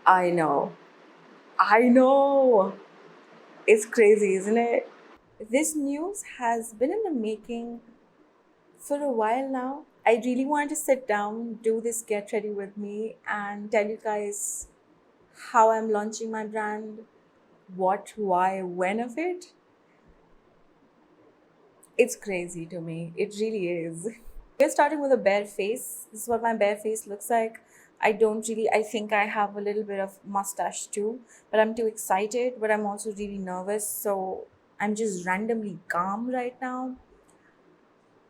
I know. I know. It's crazy, isn't it? This news has been in the making for a while now. I really wanted to sit down, do this get ready with me, and tell you guys how I'm launching my brand, what, why, when of it. It's crazy to me. It really is. We're starting with a bare face. This is what my bare face looks like. I think I have a little bit of mustache too, but I'm too excited, but I'm also really nervous. So I'm just randomly calm right now,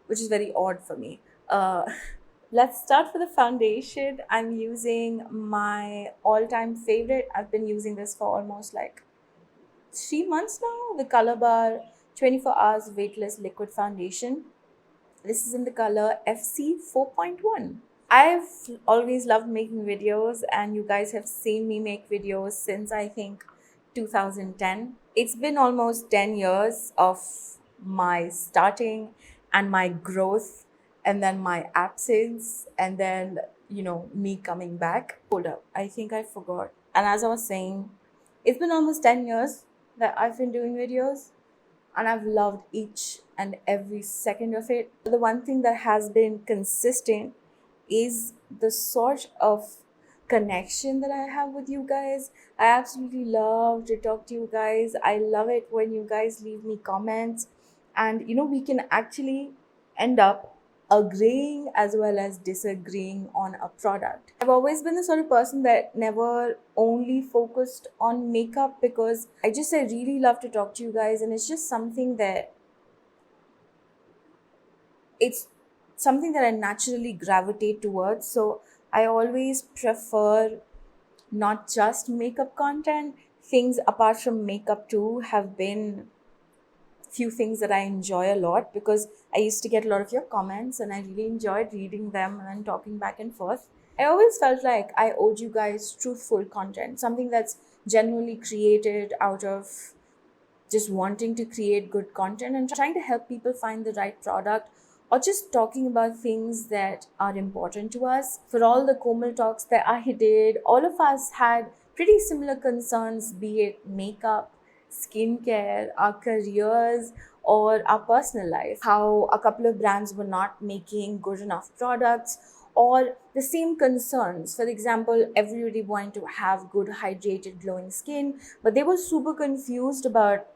which is very odd for me. Uh, let's start with the foundation. I'm using my all time favorite. I've been using this for almost like 3 months now. The Color Bar 24 Hours Weightless Liquid Foundation. This is in the color FC 4.1. I've always loved making videos, and you guys have seen me make videos since I think 2010. It's been almost 10 years of my starting and my growth, and then my absence, and then, me coming back. Hold up, I think I forgot. And as I was saying, it's been almost 10 years that I've been doing videos, and I've loved each and every second of it. The one thing that has been consistent is the sort of connection that I have with you guys. I absolutely love to talk to you guys. I love it when you guys leave me comments, and we can actually end up agreeing as well as disagreeing on a product. I've always been the sort of person that never only focused on makeup, because I really love to talk to you guys, and it's something that I naturally gravitate towards. So I always prefer not just makeup content. Things apart from makeup too have been few things that I enjoy a lot, because I used to get a lot of your comments and I really enjoyed reading them and talking back and forth. I always felt like I owed you guys truthful content, something that's genuinely created out of just wanting to create good content and trying to help people find the right product, or just talking about things that are important to us. For all the Komal talks that I did, all of us had pretty similar concerns, be it makeup, skincare, our careers, or our personal life. How a couple of brands were not making good enough products, or the same concerns. For example, everybody wanted to have good, hydrated, glowing skin, but they were super confused about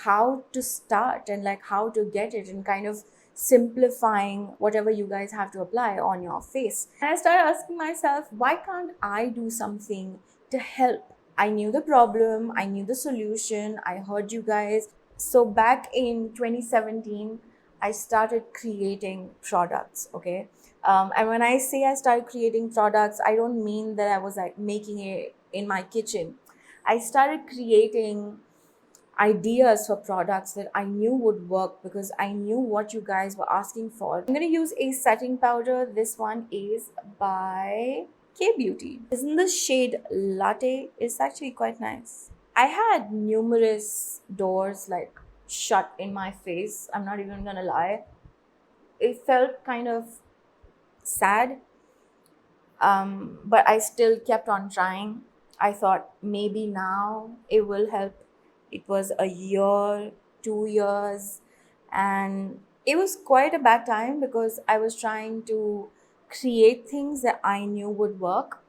how to start and like how to get it, and kind of simplifying whatever you guys have to apply on your face. And I started asking myself, why can't I do something to help? I knew the problem, I knew the solution, I heard you guys. So back in 2017, I started creating products, okay? And when I say I started creating products, I don't mean that I was like making it in my kitchen. I started creating ideas for products that I knew would work, because I knew what you guys were asking for. I'm going to use a setting powder. This one is by K Beauty. Isn't the shade Latte? It's actually quite nice. I had numerous doors like shut in my face. I'm not even gonna lie. It felt kind of sad, but I still kept on trying. I thought maybe now it will help. It was a year, 2 years, and it was quite a bad time, because I was trying to create things that I knew would work,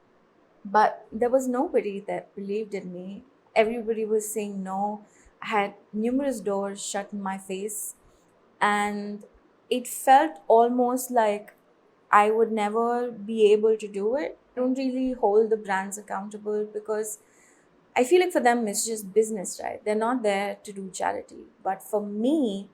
but there was nobody that believed in me. Everybody was saying no. I had numerous doors shut in my face, and it felt almost like I would never be able to do it. I don't really hold the brands accountable, because I feel like for them it's just business, right? They're not there to do charity. But for me,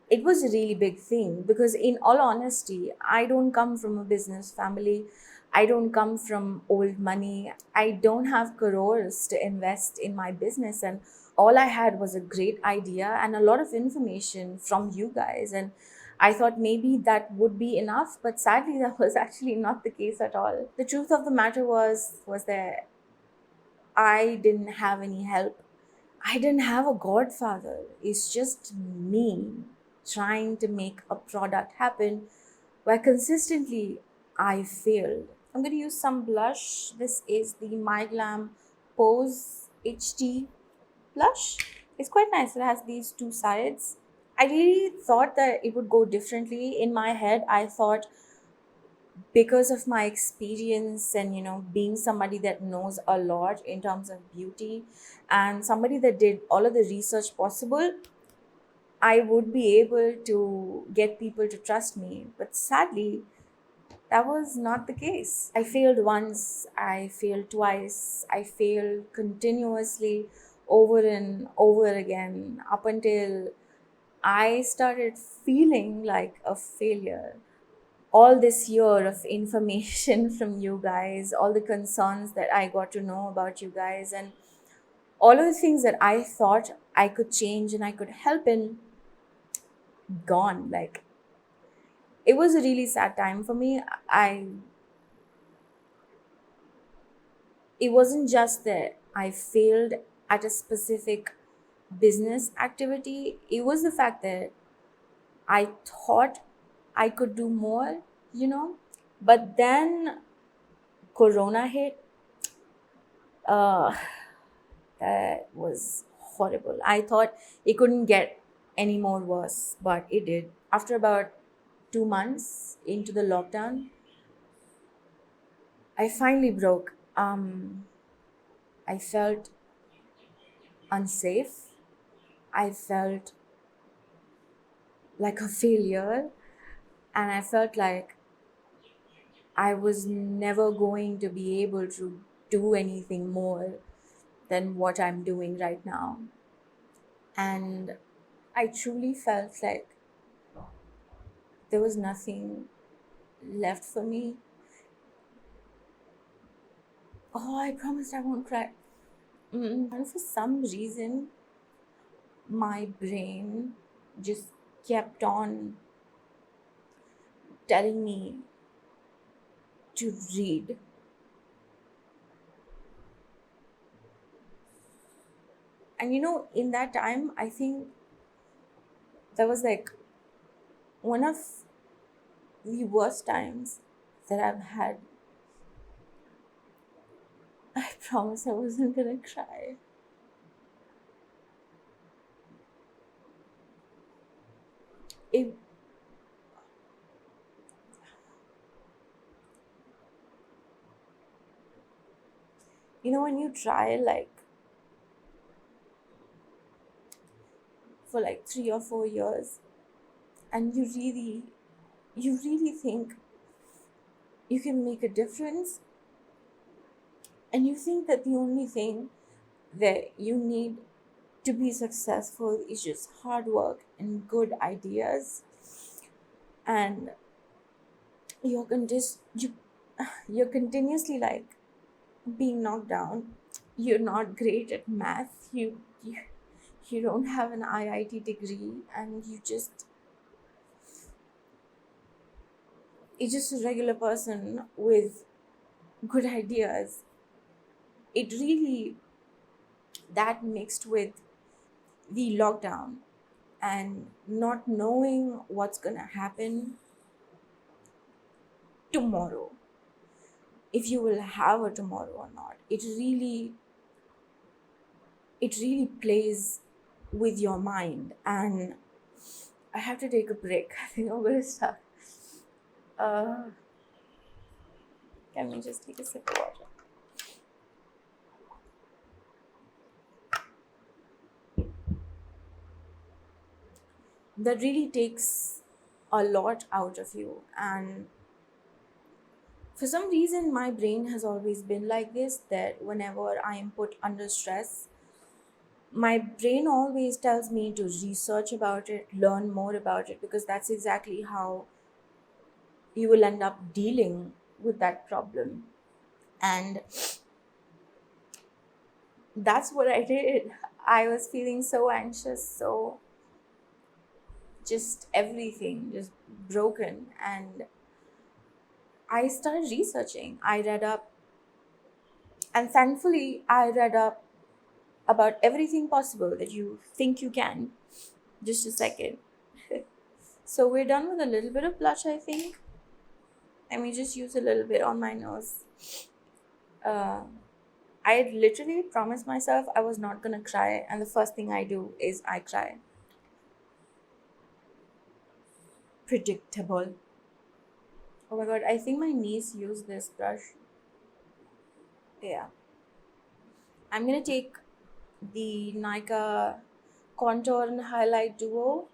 it was a really big thing, because in all honesty, I don't come from a business family. I don't come from old money. I don't have crores to invest in my business, and all I had was a great idea and a lot of information from you guys, and I thought maybe that would be enough, but sadly that was actually not the case at all. The truth of the matter was that I didn't have any help. I didn't have a godfather. It's just me trying to make a product happen where consistently I failed. I'm going to use some blush. This is the My Glam Pose HD blush. It's quite nice. It has these two sides. I really thought that it would go differently. In my head, I thought because of my experience and being somebody that knows a lot in terms of beauty and somebody that did all of the research possible, I would be able to get people to trust me. But sadly, that was not the case. I failed once, I failed twice, I failed continuously over and over again up until I started feeling like a failure. All this year of information from you guys, all the concerns that I got to know about you guys, and all of the things that I thought I could change and I could help in, gone. Like, it was a really sad time for me. I It wasn't just that I failed at a specific business activity, it was the fact that I thought I could do more, you know. But then Corona hit. Uh, that was horrible. I thought it couldn't get any more worse, but it did. After about 2 months into the lockdown, I finally broke. I felt unsafe. I felt like a failure, and I felt like I was never going to be able to do anything more than what I'm doing right now. And I truly felt like there was nothing left for me. Oh, I promised I won't cry. And for some reason, my brain just kept on telling me to read. And in that time, I think that was like one of the worst times that I've had. I promise I wasn't gonna cry. It, when you try like for like 3 or 4 years, and you really think you can make a difference, and you think that the only thing that you need to be successful is just hard work and good ideas, and you you're continuously like being knocked down. You're not great at math. You don't have an IIT degree, and you're just a regular person with good ideas. It really, that mixed with the lockdown and not knowing what's gonna happen tomorrow, if you will have a tomorrow or not, it really plays with your mind. And I have to take a break. I think I'm gonna start. uh can we just take a sip of water? That really takes a lot out of you. And for some reason, my brain has always been like this, that whenever I am put under stress, my brain always tells me to research about it, learn more about it, because that's exactly how you will end up dealing with that problem. And that's what I did. I was feeling so anxious, so just everything just broken. And I started researching. I read up, and thankfully, I read up about everything possible that you think you can. Just a second. So we're done with a little bit of blush, I think. Let me just use a little bit on my nose. Uh, I literally promised myself I was not gonna cry, and the first thing I do is I cry. Predictable. Oh my god, I think my niece used this brush. Yeah. I'm gonna take the Nika contour and highlight duo,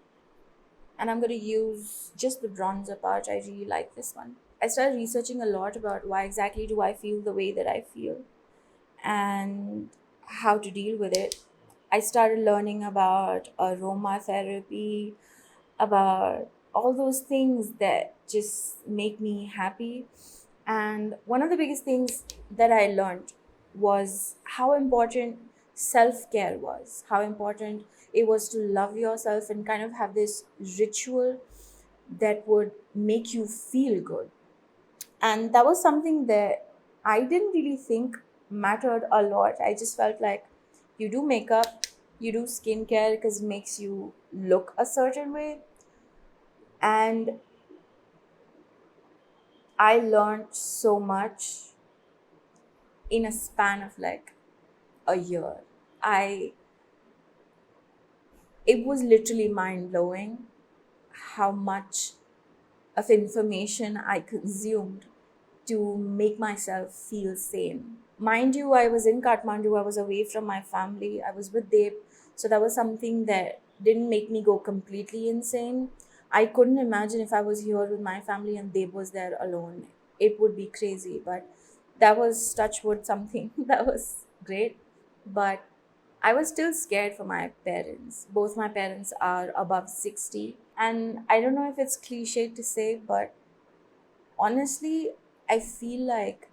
and I'm gonna use just the bronzer part. I really like this one. I started researching a lot about why exactly do I feel the way that I feel and how to deal with it. I started learning about aromatherapy, about all those things that just make me happy. And one of the biggest things that I learned was how important self care was, how important it was to love yourself and kind of have this ritual that would make you feel good. And that was something that I didn't really think mattered a lot. I just felt like you do makeup, you do skincare because it makes you look a certain way. And I learned so much in a span of like a year. I It was literally mind blowing how much of information I consumed to make myself feel sane. Mind you, I was in Kathmandu, I was away from my family, I was with Deb, so that was something that didn't make me go completely insane. I couldn't imagine if I was here with my family and Deb was there alone. It would be crazy, but that was touchwood something that was great. But I was still scared for my parents. Both my parents are above 60. And I don't know if it's cliche to say, but honestly, I feel like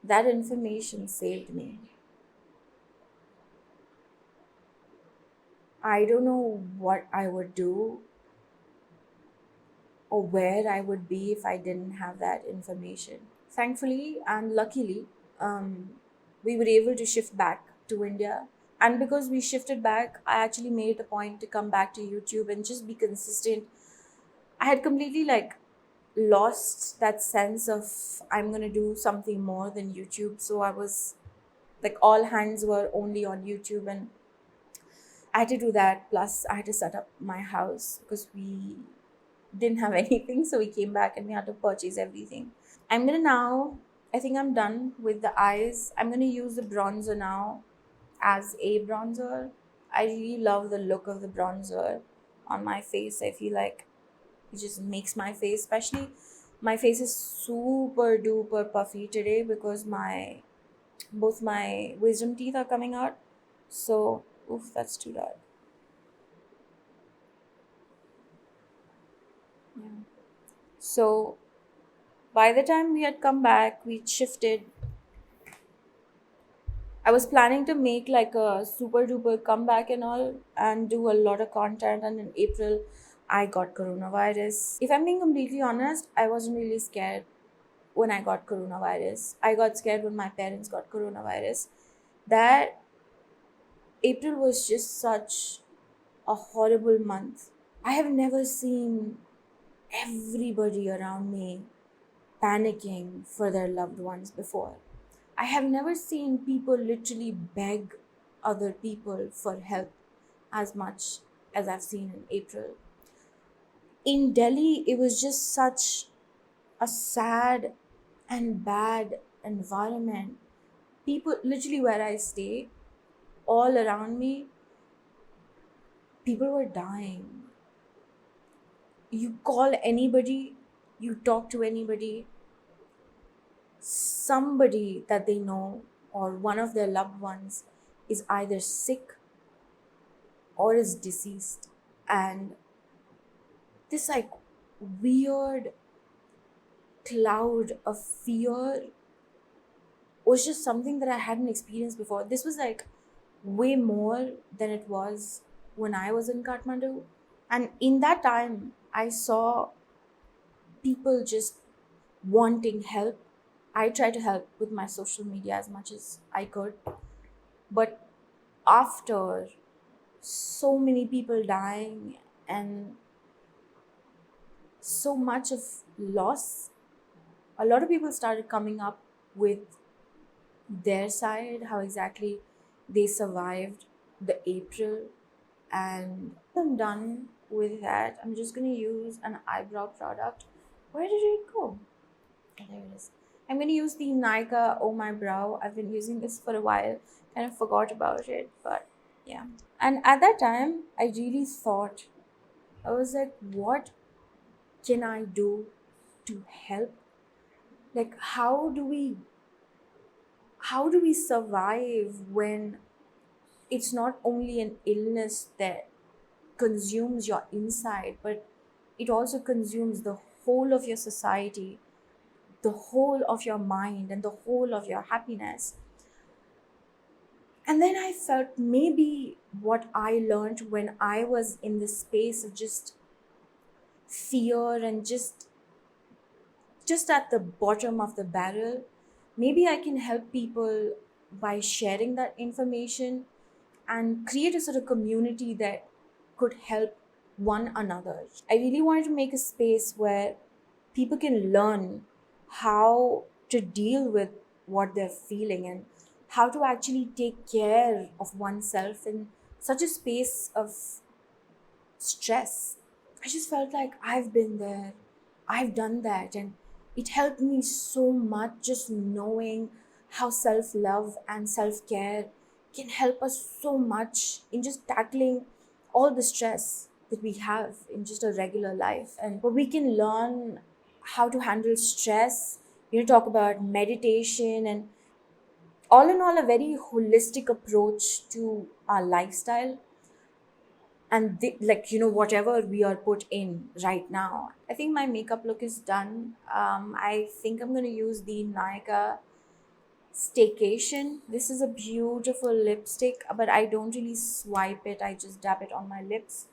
that information saved me. I don't know what I would do or where I would be if I didn't have that information. Thankfully and luckily, we were able to shift back to India. And because we shifted back, I actually made it a point to come back to YouTube and just be consistent. I had completely like lost that sense of I'm gonna do something more than YouTube. So I was like all hands were only on YouTube, and I had to do that. Plus, I had to set up my house because we didn't have anything. So we came back and we had to purchase everything. I'm gonna now, I think I'm done with the eyes. I'm gonna use the bronzer now as a bronzer. I really love the look of the bronzer on my face. I feel like it just makes my face, especially my face is super duper puffy today because my both my wisdom teeth are coming out. So, oof, that's too dark. Yeah. So, by the time we had come back, we shifted. I was planning to make like a super duper comeback and all and do a lot of content. And in April, I got coronavirus. If I'm being completely honest, I wasn't really scared when I got coronavirus. I got scared when my parents got coronavirus. That April was just such a horrible month. I have never seen everybody around me panicking for their loved ones before. I have never seen people literally beg other people for help as much as I've seen in April. In Delhi, it was just such a sad and bad environment. People, literally, where I stay, all around me, people were dying. You call anybody, you talk to anybody, somebody that they know or one of their loved ones is either sick or is deceased. And this like weird cloud of fear was just something that I hadn't experienced before. This was like way more than it was when I was in Kathmandu. And in that time, I saw people just wanting help. I tried to help with my social media as much as I could. But after so many people dying and so much of loss, a lot of people started coming up with their side, how exactly they survived the April. And I'm done with that. I'm just gonna use an eyebrow product. Where did it go? Oh, there it is. I'm gonna use the Nika Oh My Brow. I've been using this for a while. Kind of forgot about it, but yeah. And at that time, I really thought, I was like, what can I do to help? Like, how do we survive when it's not only an illness that consumes your inside, but it also consumes the whole of your society, the whole of your mind, and the whole of your happiness. And then I felt maybe what I learned when I was in this space of just fear and just at the bottom of the barrel, maybe I can help people by sharing that information and create a sort of community that could help one another. I really wanted to make a space where people can learn how to deal with what they're feeling and how to actually take care of oneself in such a space of stress. I just felt like I've been there, I've done that, and it helped me so much just knowing how self love and self care can help us so much in just tackling all the stress that we have in just a regular life. And but we can learn how to handle stress, talk about meditation, and all in all, a very holistic approach to our lifestyle and whatever we are put in right now. I think my makeup look is done. I think I'm going to use the Nika Staycation. This is a beautiful lipstick, but I don't really swipe it, I just dab it on my lips.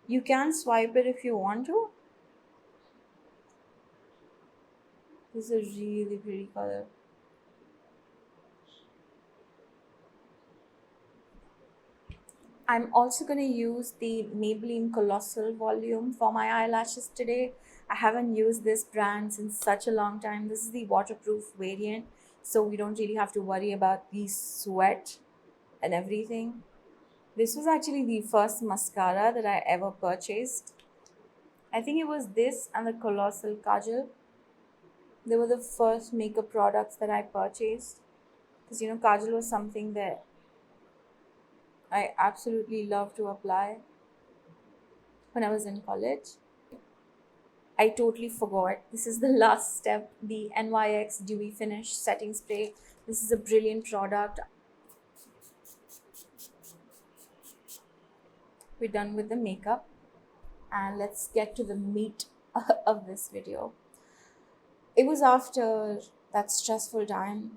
You can swipe it if you want to. This is a really pretty color. I'm also going to use the Maybelline Colossal Volume for my eyelashes today. I haven't used this brand since such a long time. This is the waterproof variant, so we don't really have to worry about the sweat and everything. This was actually the first mascara that I ever purchased. I think it was this and the Colossal Kajal. They were the first makeup products that I purchased. Because Kajal was something that I absolutely loved to apply when I was in college. I totally forgot. This is the last step, the NYX Dewy Finish Setting Spray. This is a brilliant product. We're done with the makeup and let's get to the meat of this video. It was after that stressful time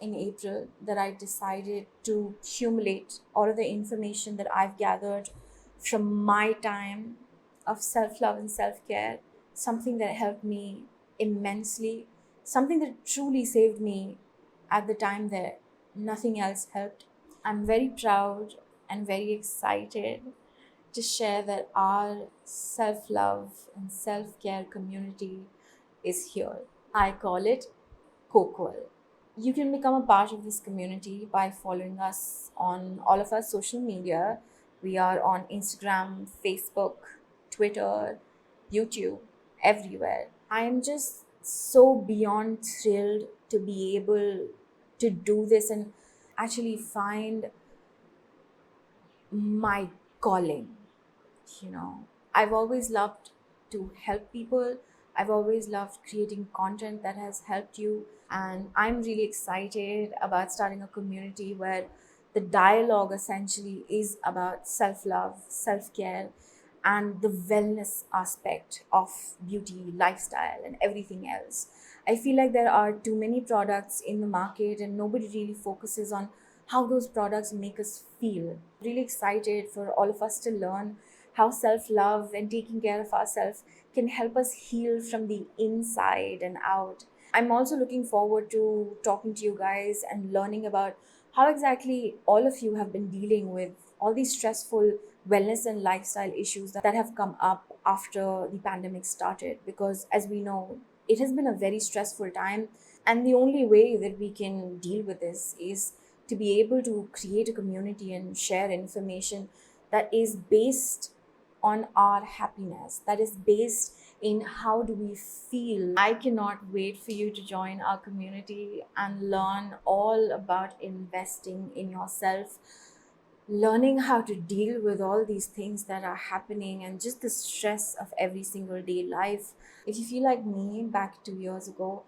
in April that I decided to accumulate all of the information that I've gathered from my time of self love and self care, something that helped me immensely, something that truly saved me at the time that nothing else helped. I'm very proud and very excited to share that our self love and self care community is here. I call it KOQAL. You can become a part of this community by following us on all of our social media. We are on Instagram, Facebook, Twitter, YouTube, everywhere. I am just so beyond thrilled to be able to do this and actually find my calling. I've always loved to help people. I've always loved creating content that has helped you, and I'm really excited about starting a community where the dialogue essentially is about self-love, self-care, and the wellness aspect of beauty, lifestyle, and everything else. I feel like there are too many products in the market and nobody really focuses on how those products make us feel. Really excited for all of us to learn how self love and taking care of ourselves can help us heal from the inside and out. I'm also looking forward to talking to you guys and learning about how exactly all of you have been dealing with all these stressful wellness and lifestyle issues that have come up after the pandemic started. Because as we know, it has been a very stressful time, and the only way that we can deal with this is to be able to create a community and share information that is based on our happiness, that is based in how do we feel. I cannot wait for you to join our community and learn all about investing in yourself, learning how to deal with all these things that are happening and just the stress of every single day life. If you feel like me back 2 years ago,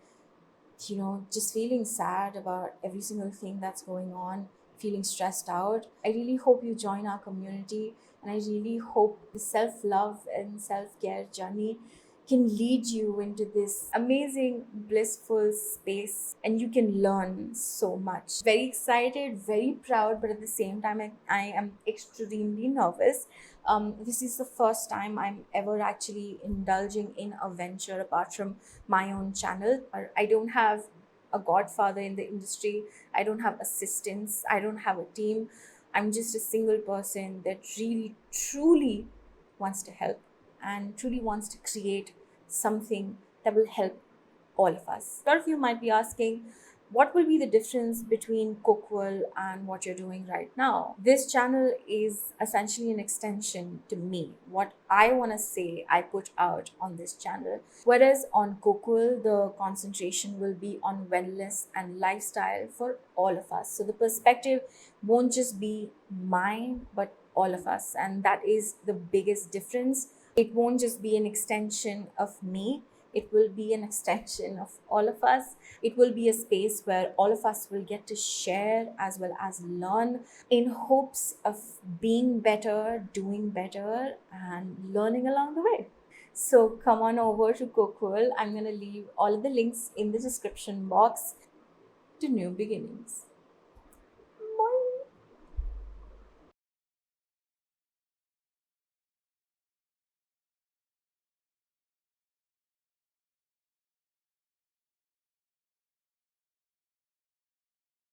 just feeling sad about every single thing that's going on, feeling stressed out, I really hope you join our community. And I really hope the self love and self care journey can lead you into this amazing, blissful space, and you can learn so much. Very excited, very proud, but at the same time, I am extremely nervous. This is the first time I'm ever actually indulging in a venture apart from my own channel. I don't have a godfather in the industry. I don't have assistants. I don't have a team. I'm just a single person that really, truly wants to help and truly wants to create something that will help all of us. A lot of you might be asking, what will be the difference between KOQAL and what you're doing right now? This channel is essentially an extension to me. What I want to say, I put out on this channel. Whereas on KOQAL, the concentration will be on wellness and lifestyle for all of us. So the perspective won't just be mine, but all of us. And that is the biggest difference. It won't just be an extension of me, it will be an extension of all of us. It will be a space where all of us will get to share as well as learn in hopes of being better, doing better, and learning along the way. So come on over to KoQual. I'm going to leave all of the links in the description box to new beginnings.